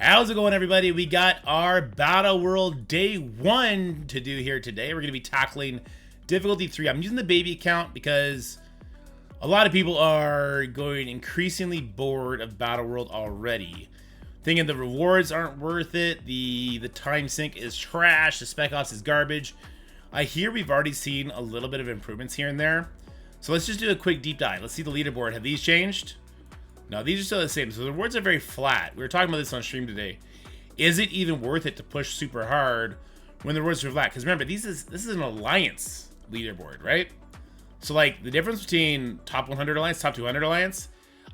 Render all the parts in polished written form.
How's it going, everybody? We got our Battle World Day 1 to do here today. We're going to be tackling difficulty 3. I'm using the baby account because a lot of people are going increasingly bored of Battle World already. Thinking the rewards aren't worth it, the time sink is trash, the Spec Ops is garbage. I hear we've already seen a little bit of improvements here and there. So let's just do a quick deep dive. Let's see the leaderboard. Have these changed? No, these are still the same. So the rewards are very flat. We were talking about this on stream today. Is it even worth it to push super hard when the rewards are flat? Because remember, this is an alliance leaderboard, right? So like the difference between top 100 alliance, top 200 alliance,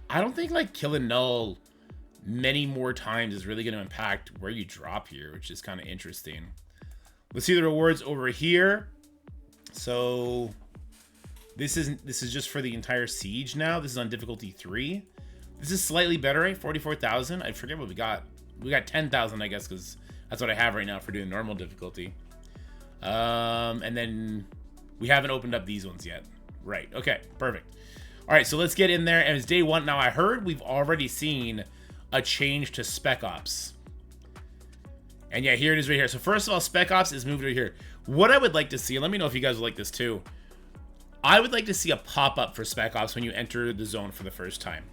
I don't think like killing null many more times is really going to impact where you drop here, which is kind of interesting. Let's see the rewards over here. So this is just for the entire siege now. This is on difficulty 3. This is slightly better, right? 44,000. I forget what we got. We got 10,000, I guess, because that's what I have right now for doing normal difficulty. And then we haven't opened up these ones yet. Right. Okay. Perfect. All right. So let's get in there. And it's day 1. Now, I heard we've already seen a change to Spec Ops. And yeah, here it is right here. So first of all, Spec Ops is moved right here. What I would like to see, and let me know if you guys would like this too. I would like to see a pop-up for Spec Ops when you enter the zone for the first time.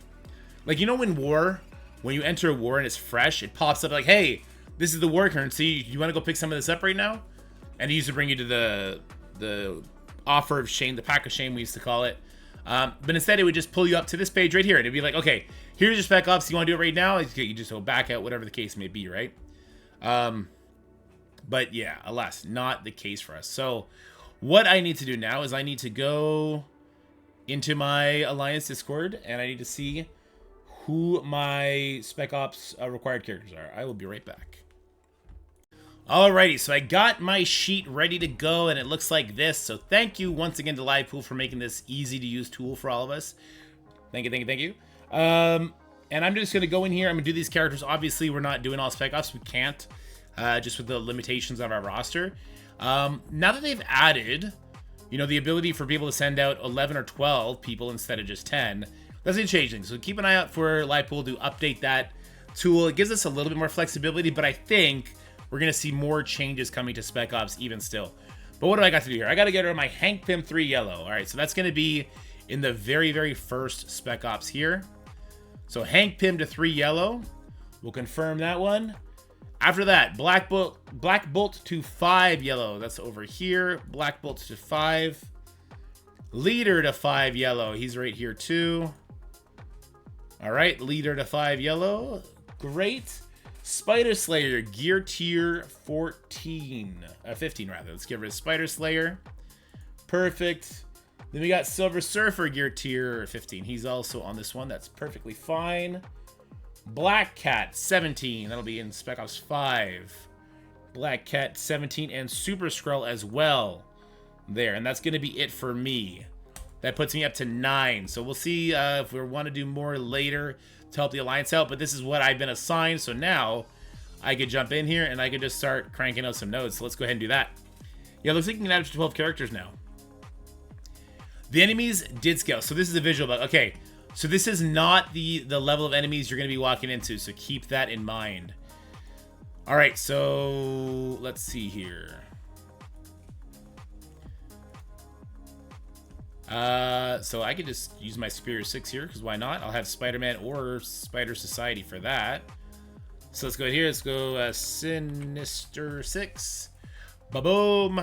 Like, you know, when you enter a war and it's fresh, it pops up like, hey, this is the war currency. You want to go pick some of this up right now? And it used to bring you to the offer of shame, the pack of shame we used to call it. But instead, it would just pull you up to this page right here. And it'd be like, okay, here's your Spec Ops. You want to do it right now? You just go back out, whatever the case may be, right? But yeah, alas, not the case for us. So what I need to do now is I need to go into my Alliance Discord and I need to see who my Spec Ops required characters are. I will be right back. Alrighty, so I got my sheet ready to go, and it looks like this. So thank you once again to Livepool for making this easy to use tool for all of us. Thank you, thank you, thank you. And I'm just gonna go in here. I'm gonna do these characters. Obviously, we're not doing all Spec Ops. We can't, just with the limitations of our roster. Now that they've added, you know, the ability for people to send out 11 or 12 people instead of just 10. That's going to change things. So keep an eye out for Livepool to update that tool. It gives us a little bit more flexibility, but I think we're going to see more changes coming to Spec Ops even still. But what do I got to do here? I got to get rid of my Hank Pym 3 yellow. All right, so that's going to be in the very, very first Spec Ops here. So Hank Pym to 3 yellow. We'll confirm that one. After that, Black Bolt to 5 yellow. That's over here. Black Bolt to 5. Leader to 5 yellow. He's right here too. All right, leader to 5 yellow. Great. Spider Slayer, gear tier 15 rather. Let's get rid of Spider Slayer. Perfect. Then we got Silver Surfer, gear tier 15. He's also on this one. That's perfectly fine. Black Cat 17. That'll be in Spec Ops 5. Black Cat 17 and Super Skrull as well. There, and that's going to be it for me. That puts me up to 9. So we'll see if we want to do more later to help the Alliance out. But this is what I've been assigned. So now I could jump in here and I could just start cranking out some nodes. So let's go ahead and do that. Yeah, looks like you can add up to 12 characters now. The enemies did scale. So this is a visual bug. Okay, so this is not the level of enemies you're going to be walking into. So keep that in mind. All right, so let's see here. So I could just use my Superior 6 here, because why not? I'll have Spider-Man or Spider Society for that. So let's go here. Let's go Sinister 6. Ba-boom.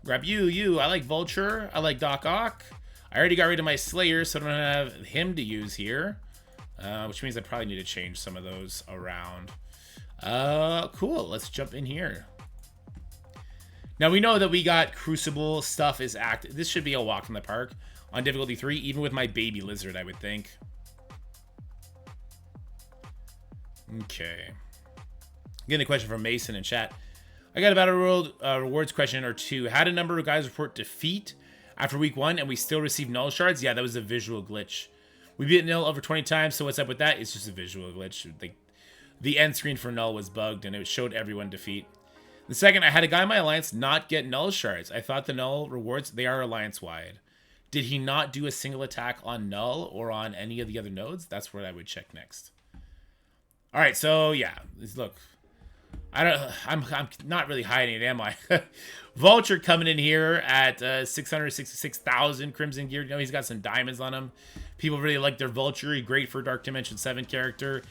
Grab you. I like Vulture. I like Doc Ock. I already got rid of my Slayer, so I don't have him to use here. Which means I probably need to change some of those around. Cool. Let's jump in here. Now we know that we got Crucible stuff is active. This should be a walk in the park on difficulty 3, even with my baby lizard, I would think. Okay. Getting a question from Mason in chat. I got a Battle World rewards question or two. Had a number of guys report defeat after week 1 and we still received null shards? Yeah, that was a visual glitch. We beat null over 20 times, so what's up with that? It's just a visual glitch. The end screen for null was bugged and it showed everyone defeat. The second, I had a guy in my alliance not get null shards. I thought the null rewards, they are alliance-wide. Did he not do a single attack on null or on any of the other nodes? That's what I would check next. All right, so yeah, Look, I'm not really hiding it, am I? Vulture coming in here at 666,000 Crimson Gear. You know, he's got some diamonds on him. People really like their Vulture. Great for Dark Dimension 7 character.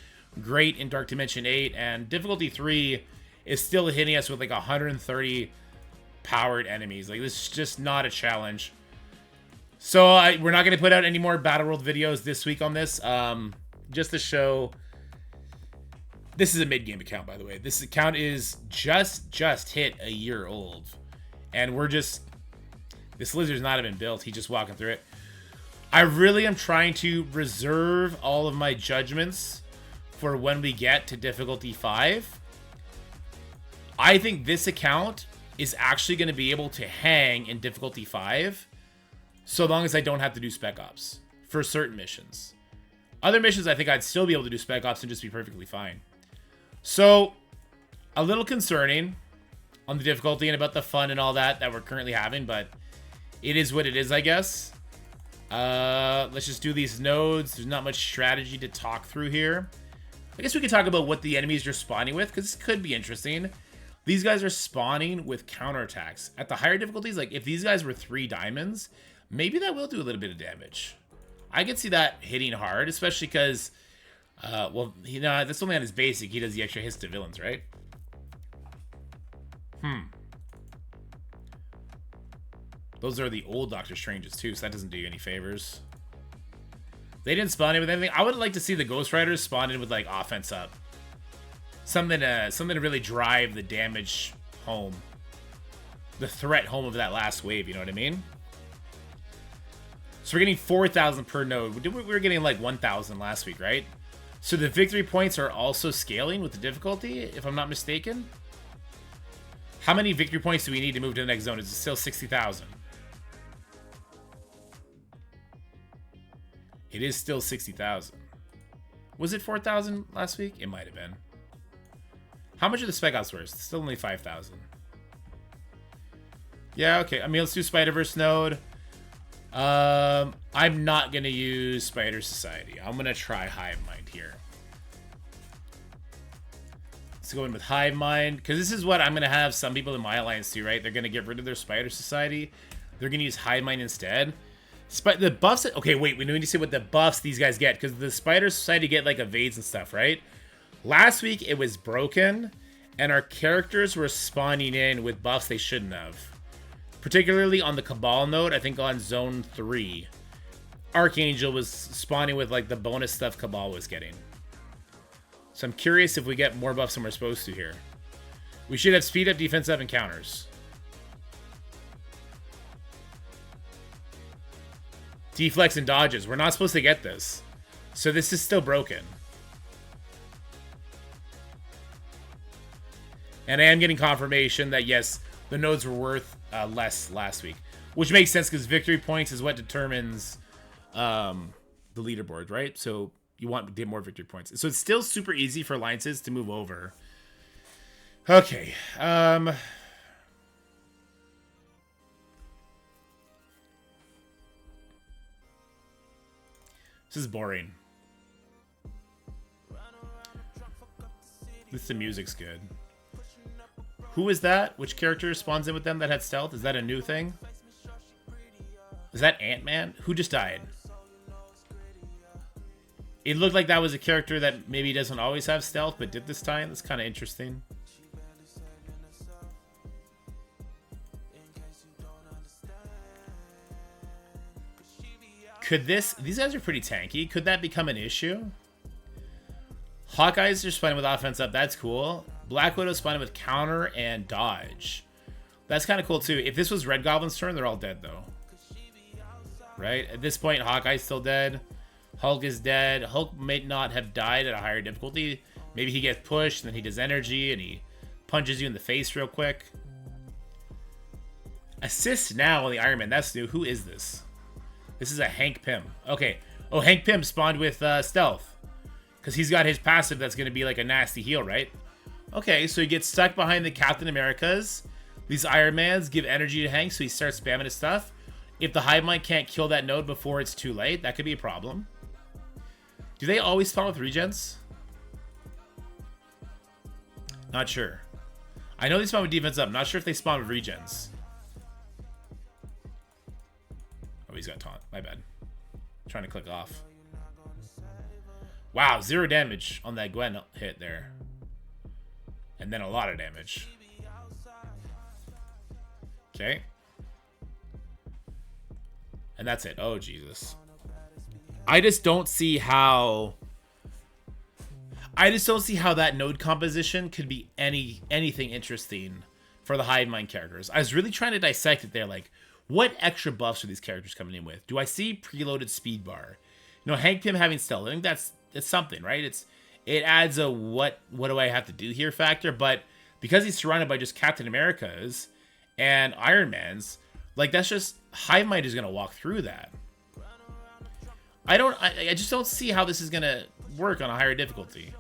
Great in Dark Dimension 8. And difficulty 3 is still hitting us with like 130 powered enemies. Like, this is just not a challenge. So we're not going to put out any more Battle World videos this week on this. Just to show... This is a mid-game account, by the way. This account is just hit a year old. And we're just... This lizard's not even built. He's just walking through it. I really am trying to reserve all of my judgments for when we get to difficulty 5. I think this account is actually going to be able to hang in difficulty 5 so long as I don't have to do Spec Ops for certain missions. Other missions, I think I'd still be able to do Spec Ops and just be perfectly fine. So, a little concerning on the difficulty and about the fun and all that we're currently having, but it is what it is, I guess. Let's just do these nodes. There's not much strategy to talk through here. I guess we could talk about what the enemies are spawning with, because this could be interesting. These guys are spawning with counterattacks. At the higher difficulties, like if these guys were 3 diamonds, maybe that will do a little bit of damage. I could see that hitting hard, especially because... well, you know, that's only on his basic. He does the extra hits to villains, right? Those are the old Doctor Stranges, too, so that doesn't do you any favors. They didn't spawn in with anything. I would like to see the Ghost Riders spawn in with, like, offense up. Something to really drive the damage home. The threat home of that last wave, you know what I mean? So we're getting 4,000 per node. We were getting, like, 1,000 last week, right? So the victory points are also scaling with the difficulty, if I'm not mistaken. How many victory points do we need to move to the next zone? Is it still 60,000? It is still 60,000. Was it 4,000 last week? It might have been. How much are the Spec Ops worth? It's still only 5,000. Yeah, okay. I mean, let's do Spider-Verse node. I'm not going to use Spider Society. I'm going to try Hive Mind here. Let's go in with Hive Mind, because this is what I'm going to have some people in my alliance do, right? They're going to get rid of their Spider Society. They're going to use Hive Mind instead. The buffs... Okay, wait. We need to see what the buffs these guys get, because the Spider Society get, like, evades and stuff, right? Last week, it was broken, and our characters were spawning in with buffs they shouldn't have. Particularly on the Cabal node, I think on Zone 3. Archangel was spawning with, like, the bonus stuff Cabal was getting. So I'm curious if we get more buffs than we're supposed to here. We should have speed up, defense up, and counters. Deflex and dodges. We're not supposed to get this. So this is still broken. And I am getting confirmation that, yes, the nodes were worth less last week. Which makes sense, because victory points is what determines the leaderboard, right? So you want to get more victory points. So it's still super easy for alliances to move over. Okay. This is boring. At least the music's good. Who is that? Which character spawns in with them that had stealth? Is that a new thing? Is that Ant-Man? Who just died? It looked like that was a character that maybe doesn't always have stealth, but did this time. That's kind of interesting. Could this... These guys are pretty tanky. Could that become an issue? Hawkeyes are spawning with offense up. That's cool. Black Widow spawning with counter and dodge. That's kind of cool, too. If this was Red Goblin's turn, they're all dead, though. Right? At this point, Hawkeye's still dead. Hulk is dead. Hulk may not have died at a higher difficulty. Maybe he gets pushed, and then he does energy, and he punches you in the face real quick. Assist now on the Iron Man. That's new. Who is this? This is a Hank Pym. Okay. Oh, Hank Pym spawned with stealth. Because he's got his passive that's going to be like a nasty heal, right? Okay, so he gets stuck behind the Captain Americas. These Iron Mans give energy to Hank, so he starts spamming his stuff. If the Hive Mind can't kill that node before it's too late, that could be a problem. Do they always spawn with regens? Not sure. I know they spawn with defense up. Not sure if they spawn with regens. Oh, he's got taunt. My bad. Trying to click off. Wow, 0 damage on that Gwen hit there. And then a lot of damage. Okay. And that's it. Oh, Jesus. I just don't see how... that node composition could be anything interesting for the hive mind characters. I was really trying to dissect it there. Like, what extra buffs are these characters coming in with? Do I see preloaded speed bar? You know, Hank Pym having stealth. I think that's something, right? It adds a what do I have to do here factor. But because he's surrounded by just Captain Americas and Iron Man's, like, that's just hive mind is gonna walk through that. I just don't see how this is gonna work on a higher difficulty.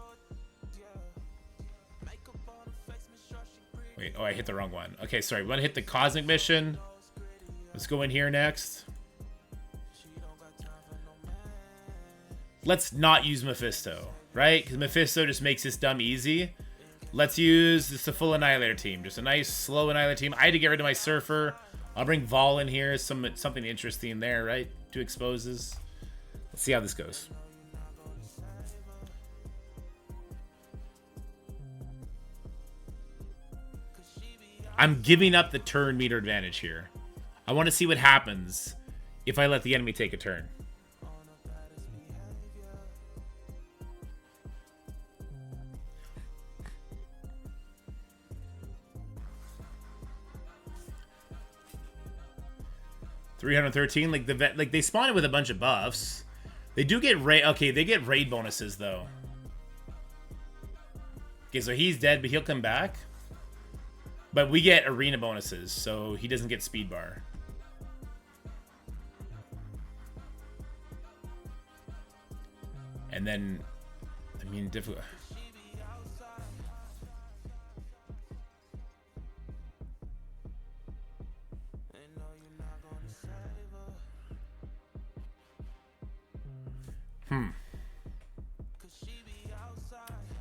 Wait, oh, I hit the wrong one. Okay, sorry. We want to hit the Cosmic Mission. Let's go in here next. Let's not use Mephisto, right? Because Mephisto just makes this dumb easy. Let's use just a full Annihilator team. Just a nice, slow Annihilator team. I had to get rid of my Surfer. I'll bring Vol in here. Something interesting there, right? 2 exposes. Let's see how this goes. I'm giving up the turn meter advantage here. I want to see what happens if I let the enemy take a turn. $313. Like they spawn it with a bunch of buffs. They do get raid. Okay, they get raid bonuses though. Okay, so he's dead, but he'll come back. But we get arena bonuses, so he doesn't get speed bar. And then, I mean, difficult.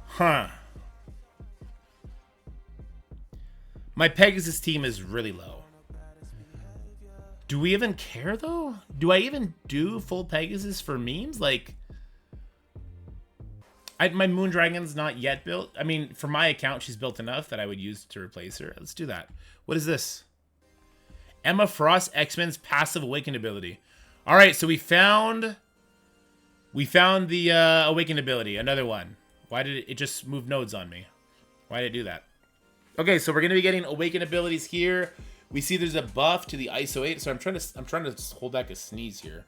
Huh. My Pegasus team is really low. Do we even care, though? Do I even do full Pegasus for memes? Like, my Moondragon's not yet built. I mean, for my account, she's built enough that I would use to replace her. Let's do that. What is this? Emma Frost, X-Men's passive awakened ability. All right, so we found the awakened ability. Another one. Why did it just move nodes on me? Why did it do that? Okay, so we're gonna be getting awakened abilities here. We see there's a buff to the ISO 8, so I'm trying to hold back a sneeze here.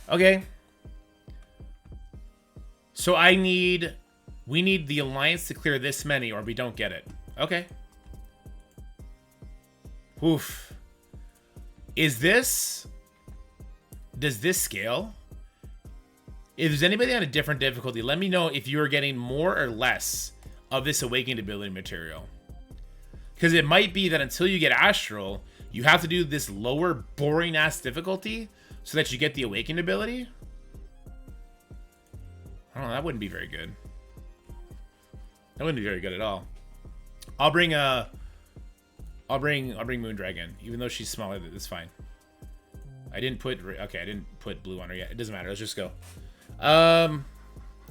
Okay. So we need the Alliance to clear this many, or we don't get it. Okay. Oof. Does this scale? If there's anybody on a different difficulty, let me know if you are getting more or less of this awakened ability material. Because it might be that until you get Astral, you have to do this lower, boring-ass difficulty so that you get the awakened ability. I don't know, that wouldn't be very good. That wouldn't be very good at all. I'll bring Moondragon, even though she's smaller. That's fine. I didn't put blue on her yet. It doesn't matter. Let's just go.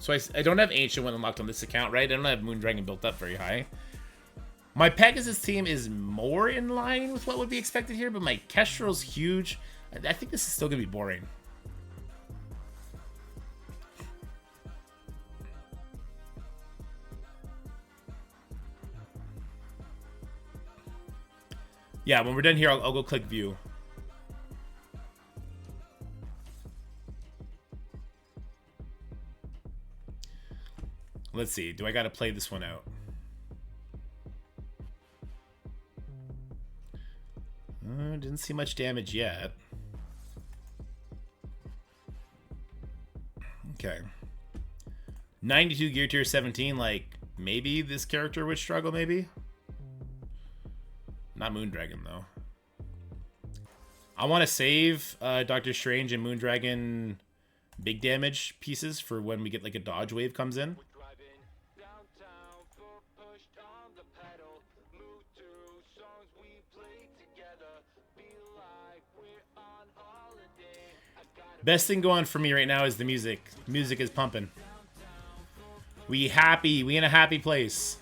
So I don't have Ancient One unlocked on this account, right? I don't have Moondragon built up very high. My Pegasus team is more in line with what would be expected here, but my Kestrel's huge. I think this is still gonna be boring. Yeah, when we're done here, I'll go click view. Let's see. Do I got to play this one out? Didn't see much damage yet. Okay. 92 gear tier 17. Like, maybe this character would struggle, maybe? Not Moondragon, though. I want to save Doctor Strange and Moondragon big damage pieces for when we get, like, a dodge wave comes in. Best thing going for me right now is the music. Music is pumping. We happy. We in a happy place.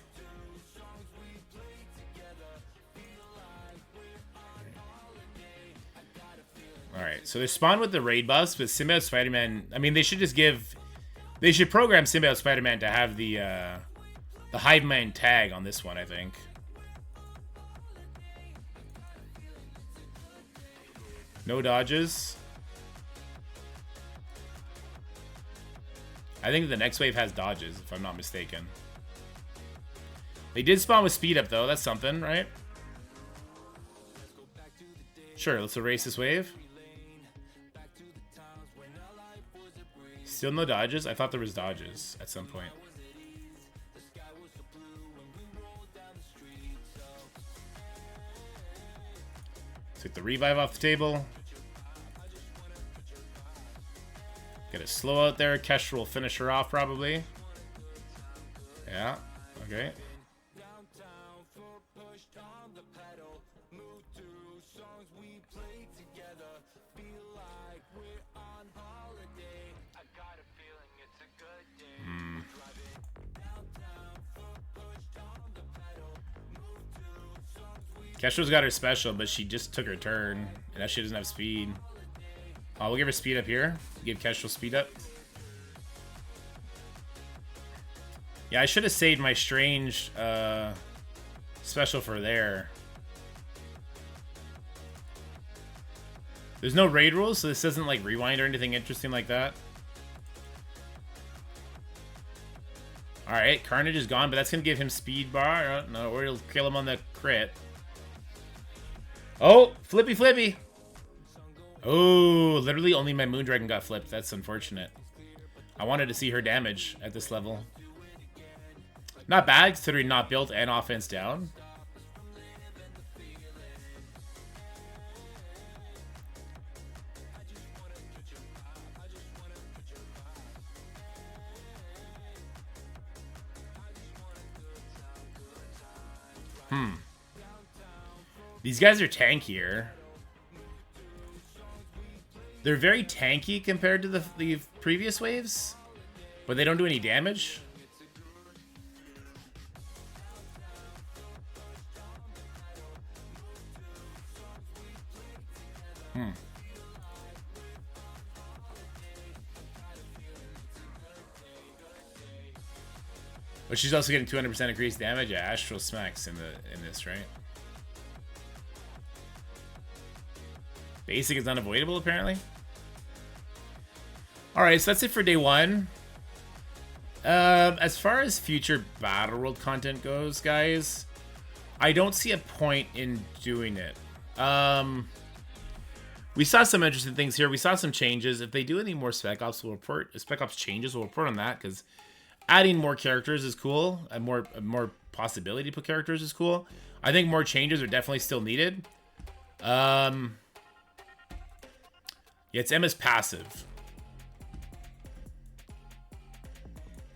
Alright, so they're spawned with the raid buffs, but Symbiote Spider-Man... I mean, they should just give... They should program Symbiote Spider-Man to have the Hive Mind tag on this one, I think. No dodges. I think the next wave has dodges, if I'm not mistaken. They did spawn with speed up, though. That's something, right? Sure, let's erase this wave. Still no dodges? I thought there was dodges at some point. Took the revive off the table. Get it slow out there. Kestrel will finish her off probably. Yeah, okay. Kestrel's got her special, but she just took her turn. And now she doesn't have speed. Oh, we'll give her speed up here. Give Kestrel speed up. Yeah, I should have saved my strange special for there. There's no raid rules, so this doesn't like rewind or anything interesting like that. Alright, Carnage is gone, but that's going to give him speed bar. No, or he'll kill him on the crit. Oh, flippy flippy. Oh, literally only my Moondragon got flipped. That's unfortunate. I wanted to see her damage at this level. Not bad, considering not built and offense down. These guys are tankier. They're very tanky compared to the previous waves, but they don't do any damage. But she's also getting 200% increased damage. Yeah, Astral Smacks in this, right? Basic is unavoidable, apparently. Alright, so that's it for day one. As far as future Battle World content goes, guys, I don't see a point in doing it. We saw some interesting things here. We saw some changes. If they do any more Spec Ops, we'll report. Spec Ops changes, we'll report on that, because adding more characters is cool. And more possibility to put characters is cool. I think more changes are definitely still needed. Yeah, it's Emma's passive.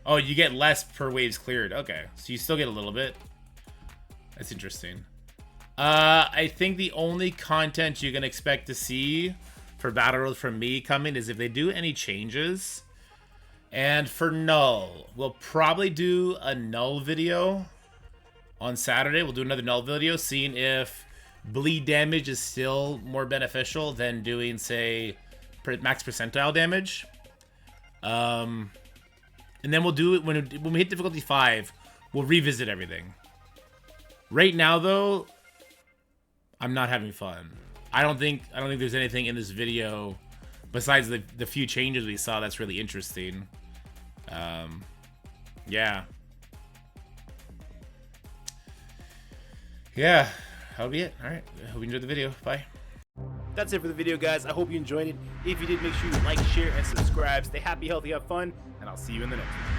Oh, you get less per waves cleared. Okay, so you still get a little bit. That's interesting. I think the only content you can expect to see for Battle World from me coming is if they do any changes. And for Null, we'll probably do a Null video on Saturday. We'll do another Null video, seeing if bleed damage is still more beneficial than doing, say, max percentile damage. And then we'll do it when we hit difficulty 5. We'll revisit everything. Right now, though, I'm not having fun. I don't think there's anything in this video besides the few changes we saw that's really interesting. Yeah. Yeah, that'll be it. All right. Hope you enjoyed the video. Bye. That's it for the video, guys. I hope you enjoyed it. If you did, make sure you like, share, and subscribe. Stay happy, healthy, have fun, and I'll see you in the next one.